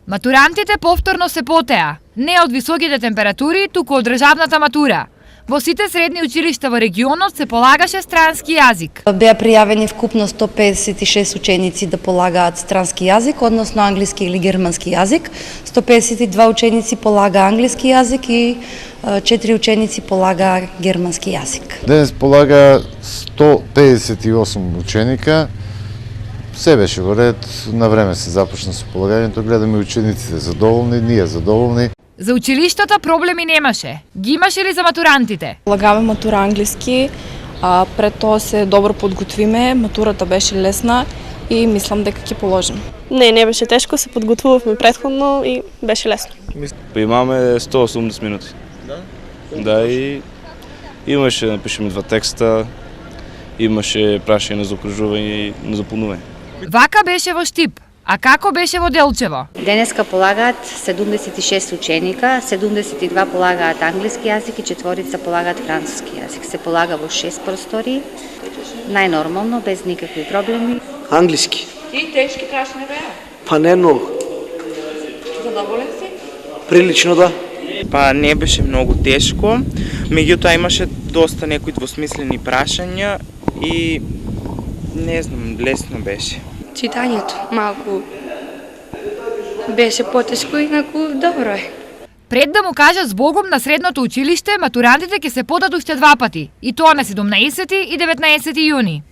Матурантите повторно се потеа, не од високите температури, туку од државната матура. Во сите средни училишта во регионот се полагаше странски јазик. Беа пријавени вкупно 156 ученици да полагаат странски јазик, односно англиски или германски јазик. 152 ученици полага англиски јазик и 4 ученици полага германски јазик. Денес полага 158 ученика. Се беше во ред, на време се започна со полагањето, гледаме учениците задоволни, ние задоволни. За училиштата проблеми немаше. Ги имаше ли за матурантите? Полагаме матура англиски, пред тоа се добро подготвиме, матурата беше лесна и мислам дека ќе положим. Не беше тешко, се подготвувавме претходно и беше лесно. Имаме 180 минути. Да, и имаше да напишеме 2 текста, имаше прашање за окружување и на запомнување. Вака беше во Штип, а како беше во Делчево? Денеска полагаат 76 ученика, 72 полагаат англиски јазик и 4 полагаат француски јазик. Се полага во 6 простори, најнормално, без никакви проблеми. Англиски. Ти тешки прашања беа? Па не многу. Задоволен си? Прилично да. Па не беше многу тешко, меѓутоа имаше доста некои двосмислени прашања и не знам, лесно беше. Читањето малку беше потешко, инаку добро е. Пред да му кажат збогум на средното училиште, матурантите ќе се подадат уште 2 пати, и тоа на 17 и 19 јуни.